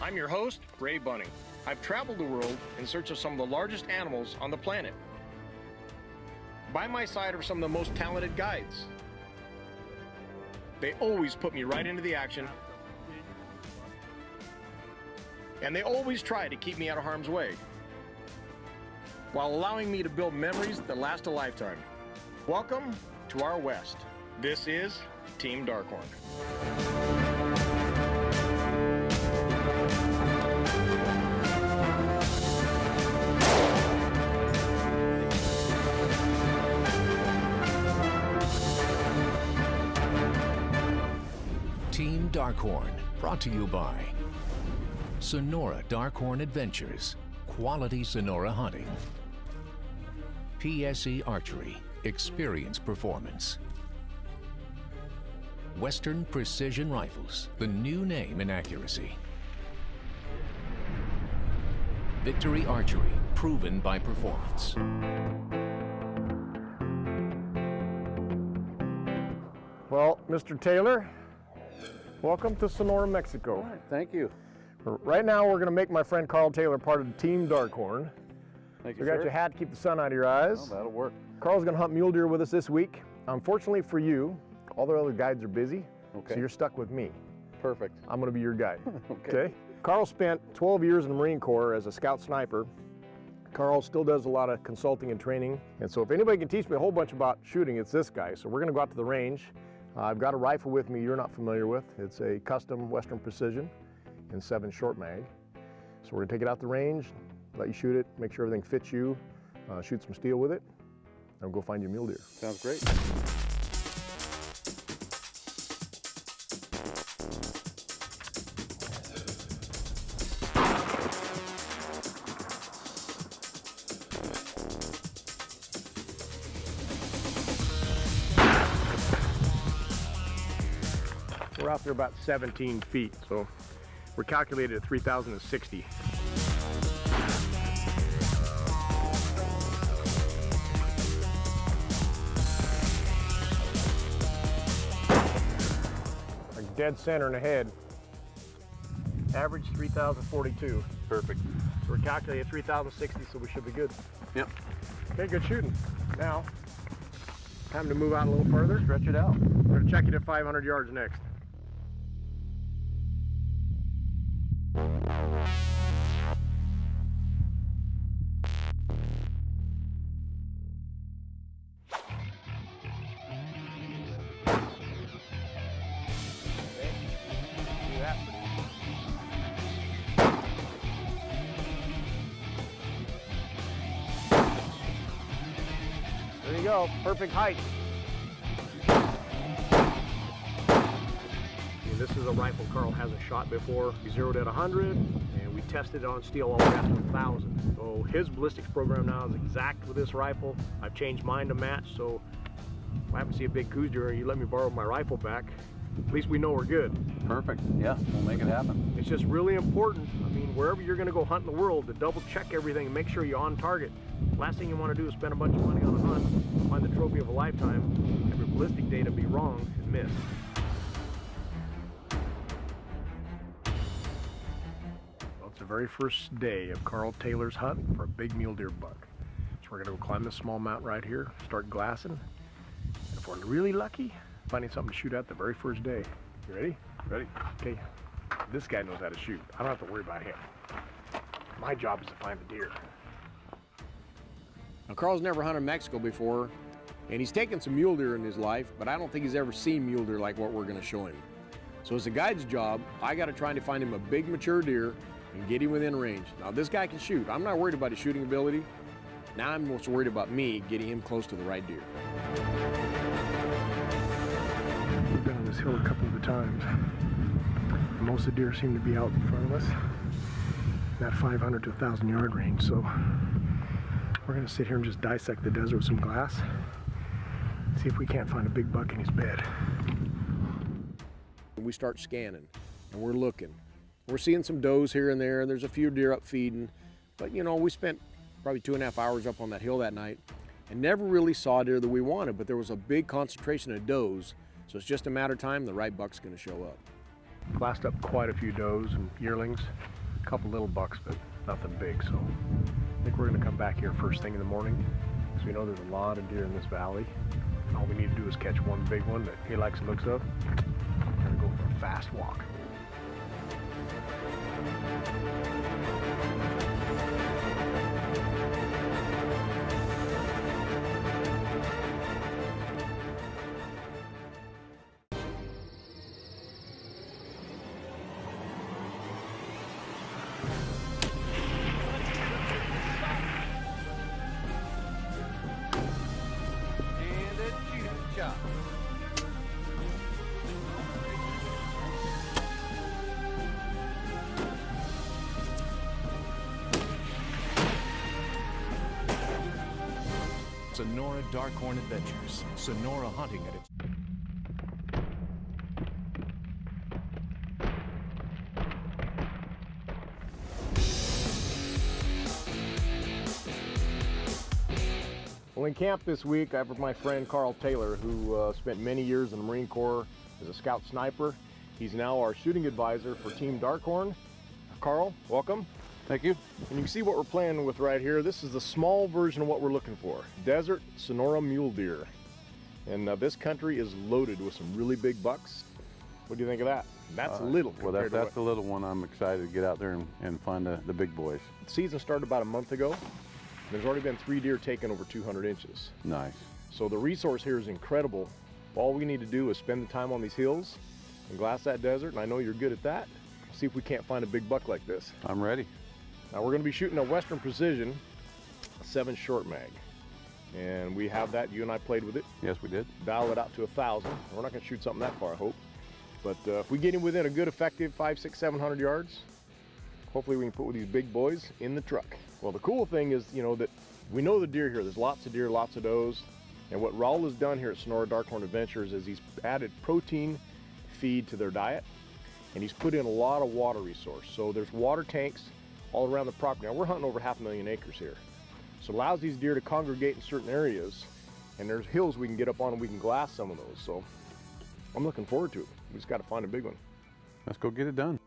I'm your host, Ray Bunning. I've traveled the world in search of some of the largest animals on the planet. By my side are some of the most talented guides. They always put me right into the action, and they always try to keep me out of harm's way, while allowing me to build memories that last a lifetime. Welcome to our West. This is Team Darkhorn. Team Darkhorn, brought to you by Sonora Darkhorn Adventures, quality Sonora hunting. PSE Archery, experience performance. Western Precision Rifles, the new name in accuracy. Victory Archery, proven by performance. Well, Mr. Taylor, welcome to Sonora, Mexico. All right, thank you. Right now, we're going to make my friend Carl Taylor part of the Team Darkhorn. Thank So you, we got your hat to keep the sun out of your eyes. Oh, that'll work. Carl's going to hunt mule deer with us this week. Unfortunately for you, all the other guides are busy, Okay. so you're stuck with me. Perfect. I'm going to be your guide. Okay. Carl spent 12 years in the Marine Corps as a scout sniper. Carl still does a lot of consulting and training, and so if anybody can teach me a whole bunch about shooting, it's this guy. So we're going to go out to the range. I've got a rifle with me you're not familiar with. It's a custom Western Precision in 7 short mag. So we're going to take it out the range, let you shoot it, make sure everything fits you, shoot some steel with it, and we'll go find you a mule deer. Sounds great. We're out there about 17 feet, so we're calculated at 3,060. Like dead center in the head. Average 3,042. Perfect. So we're calculated at 3,060, so we should be good. Yep. Okay, good shooting. Now, time to move out a little further. Stretch it out. We're gonna check it at 500 yards next. There you go, perfect height. And this is a rifle Carl hasn't shot before. We zeroed at 100, and we tested it on steel all the way up to 1,000. So his ballistics program now is exact with this rifle. I've changed mine to match, so if I happen to see a big coos deer and you let me borrow my rifle back, at least we know we're good. Perfect. Yeah, we'll make it happen. It's just really important, I mean, wherever you're gonna go hunt in the world, to double check everything and make sure you're on target. Last thing you wanna do is spend a bunch of money on a hunt, find the trophy of a lifetime, have your ballistic data be wrong and miss. Well, it's the very first day of Carl Taylor's hunt for a big mule deer buck. So we're gonna go climb this small mountain right here, start glassing. And if we're really lucky, finding something to shoot at the very first day. You ready? Ready? Okay, this guy knows how to shoot. I don't have to worry about him. My job is to find the deer. Now, Carl's never hunted Mexico before, and he's taken some mule deer in his life, but I don't think he's ever seen mule deer like what we're going to show him. So as a guide's job, I got to try to find him a big mature deer and get him within range. Now, this guy can shoot. I'm not worried about his shooting ability. Now I'm most worried about me getting him close to the right deer. We've been on this hill a couple of times. Most of the deer seem to be out in front of us, that 500 to 1,000 yard range. So we're gonna sit here and just dissect the desert with some glass, see if we can't find a big buck in his bed. We start scanning, and we're looking. We're seeing some does here and there, and there's a few deer up feeding. But you know, we spent probably 2.5 hours up on that hill that night and never really saw a deer that we wanted, but there was a big concentration of does. So it's just a matter of time, the right buck's gonna show up. Glassed up quite a few does and yearlings, a couple little bucks, but nothing big. So I think we're going to come back here first thing in the morning, because we know there's a lot of deer in this valley. And all we need to do is catch one big one that he likes the looks of. We're going to go for a fast walk. Sonora Darkhorn Adventures. Sonora hunting at its... Well, in camp this week, I have with my friend Carl Taylor, who spent many years in the Marine Corps as a scout sniper. He's now our shooting advisor for Team Darkhorn. Carl, welcome. Thank you. And you can see what we're playing with right here. This is the small version of what we're looking for. Desert Sonora mule deer. And this country is loaded with some really big bucks. What do you think of that? That's little. Well, that's the little one. I'm excited to get out there and find the big boys. The season started about a month ago. There's already been 3 deer taken over 200 inches. Nice. So the resource here is incredible. All we need to do is spend the time on these hills and glass that desert, and I know you're good at that. See if we can't find a big buck like this. I'm ready. Now we're going to be shooting a Western Precision 7 short mag, and we have that. You and I played with it. Yes, we did. Dial it out to 1,000. We're not going to shoot something that far, I hope. But if we get him within a good, effective 500, 600, 700 yards, hopefully we can put with these big boys in the truck. Well, the cool thing is, you know, that we know the deer here. There's lots of deer, lots of does. And what Raul has done here at Sonora Darkhorn Adventures is he's added protein feed to their diet, and he's put in a lot of water resource. So there's water tanks all around the property. Now we're hunting over 500,000 acres here. So it allows these deer to congregate in certain areas, and there's hills we can get up on and we can glass some of those. So I'm looking forward to it. We just got to find a big one. Let's go get it done.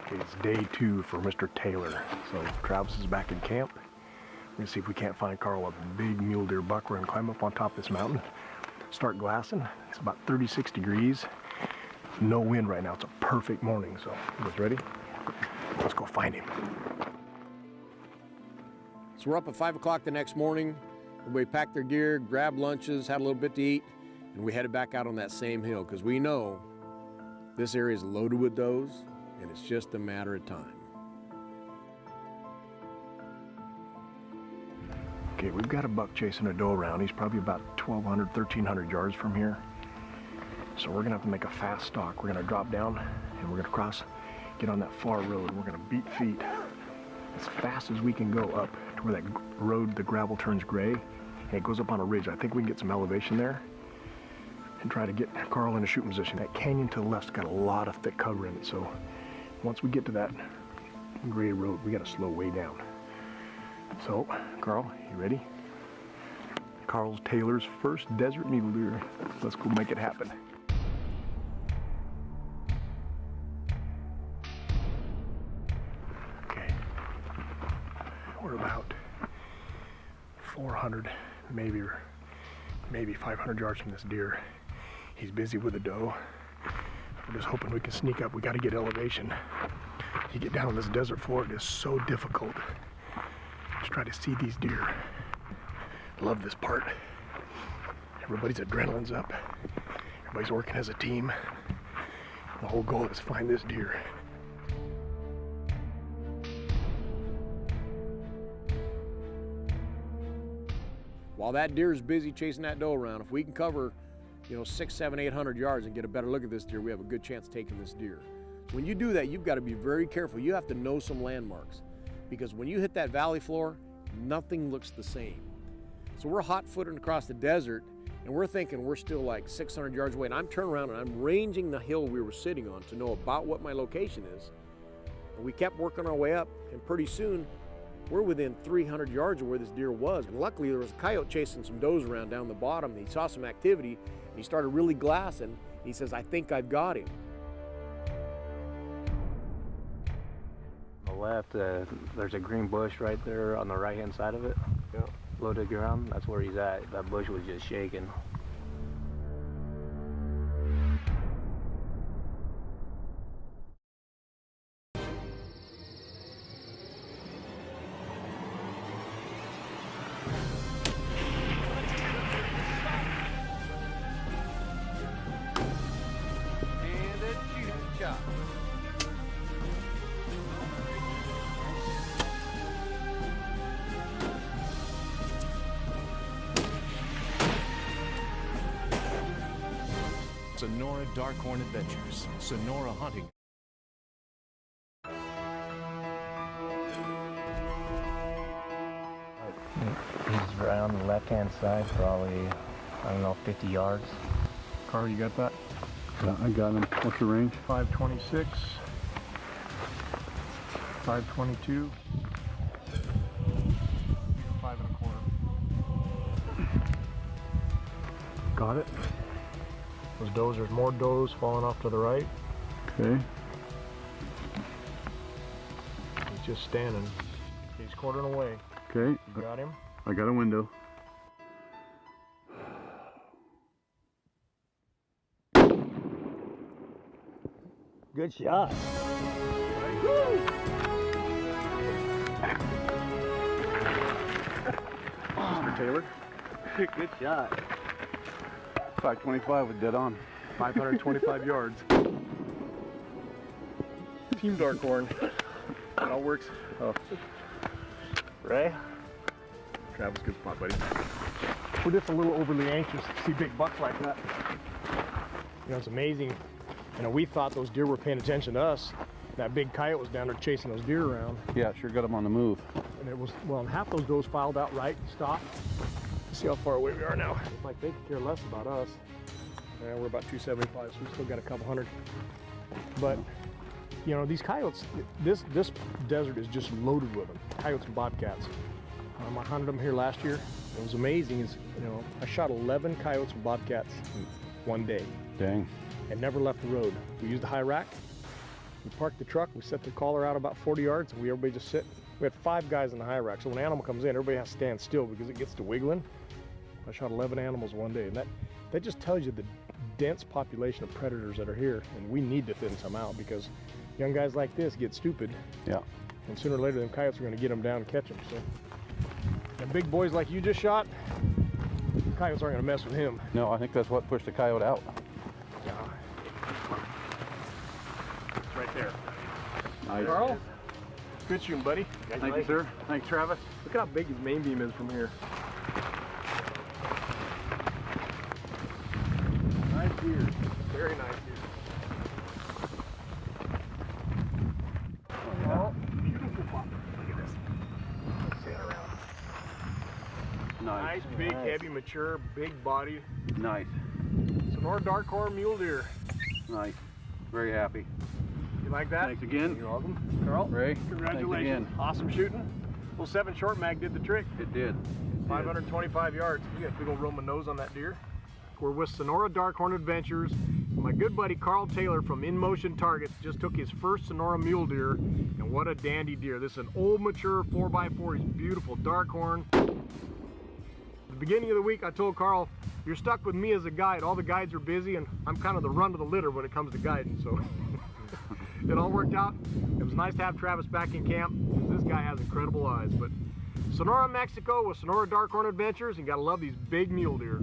Okay, it's day 2 for Mr. Taylor. So Travis is back in camp. We're gonna see if we can't find Carl a big mule deer buck. We're gonna climb up on top of this mountain, start glassing. It's about 36 degrees. No wind right now. It's a perfect morning. So you guys ready? Let's go find him. So we're up at 5 o'clock the next morning. Everybody packed their gear, grabbed lunches, had a little bit to eat, and we headed back out on that same hill because we know this area is loaded with those, and it's just a matter of time. Okay, we've got a buck chasing a doe around. He's probably about 1,200, 1,300 yards from here. So we're gonna have to make a fast stalk. We're gonna drop down and we're gonna cross, get on that far road. We're gonna beat feet as fast as we can go up to where that road, the gravel turns gray, and it goes up on a ridge. I think we can get some elevation there and try to get Carl in a shooting position. That canyon to the left's got a lot of thick cover in it. So once we get to that gray road, we gotta slow way down. So, Carl, you ready? Carl Taylor's first desert mule deer. Let's go make it happen. Okay, we're about 400, maybe 500 yards from this deer. He's busy with a doe. We're just hoping we can sneak up. We got to get elevation. You get down on this desert floor, it is so difficult. Just try to see these deer. Love this part. Everybody's adrenaline's up. Everybody's working as a team. The whole goal is to find this deer. While that deer is busy chasing that doe around, if we can cover, 600, 700, 800 yards and get a better look at this deer, we have a good chance of taking this deer. When you do that, you've got to be very careful. You have to know some landmarks, because when you hit that valley floor, nothing looks the same. So we're hot-footing across the desert, and we're thinking we're still like 600 yards away, and I'm turning around and I'm ranging the hill we were sitting on to know about what my location is. And we kept working our way up, and pretty soon We're within 300 yards of where this deer was, and luckily there was a coyote chasing some does around down the bottom. He saw some activity, and he started really glassing. He says, I think I've got him. On the left, there's a green bush right there on the right-hand side of it. Yeah. Low to the ground, that's where he's at. That bush was just shaking. Sonora Darkhorn Adventures, Sonora Hunting. He's right on the left-hand side, probably, I don't know, 50 yards. Carl, you got that? Yeah, I got him. What's the range? 526, 522, 5 1/4. Got it. Those does, there's more does falling off to the right. Okay. He's just standing. He's quartering away. Okay. You got him? I got a window. Good shot. Mr. Taylor. Good shot. 525 with dead on. 525 yards. Team Darkhorn. It all works. Oh. Ray? Travis, good spot, buddy. We're just a little overly anxious to see big bucks like that. You know, it's amazing. You know, we thought those deer were paying attention to us. That big coyote was down there chasing those deer around. Yeah, sure got him on the move. And it was, well, and half those does filed out right and stopped. Let's see how far away we are now. It's like they could care less about us. Yeah, we're about 275, so we still got a couple hundred. But, you know, these coyotes, this desert is just loaded with them. Coyotes and bobcats. I hunted them here last year. It was amazing. Is, you know, I shot 11 coyotes and bobcats in one day. Dang. And never left the road. We used the high rack. We parked the truck. We set the collar out about 40 yards, and everybody just sit. We had 5 guys in the high rack. So when an animal comes in, everybody has to stand still because it gets to wiggling. I shot 11 animals one day, and that just tells you the dense population of predators that are here, and we need to thin some out because young guys like this get stupid. Yeah. And sooner or later, them coyotes are going to get them down and catch them. So, and big boys like you just shot, coyotes aren't going to mess with him. No, I think that's what pushed the coyote out. Yeah. It's right there. Nice. Carl, good shooting, buddy. Thank you, sir. Thanks, Travis. Look how big his main beam is from here. Nice deer. Very nice deer. Oh, beautiful buck. Look at this. Let's see it around. Nice, big, heavy, mature, big body. Nice. Sonora Darkhorn mule deer. Nice. Very happy. You like that? Thanks again. You're welcome. Carl, Ray, congratulations. thanks again. Awesome shooting. Little 7 short mag did the trick. It did. 525 yards. You got a big old Roman nose on that deer. We're with Sonora Darkhorn Adventures. My good buddy Carl Taylor from In Motion Targets just took his first Sonora mule deer, and what a dandy deer. This is an old mature 4x4. He's beautiful Darkhorn. At the beginning of the week I told Carl, you're stuck with me as a guide. All the guides are busy and I'm kind of the run of the litter when it comes to guiding, so it all worked out. It was nice to have Travis back in camp. This guy has incredible eyes. But Sonora, Mexico with Sonora Darkhorn Adventures, and gotta love these big mule deer.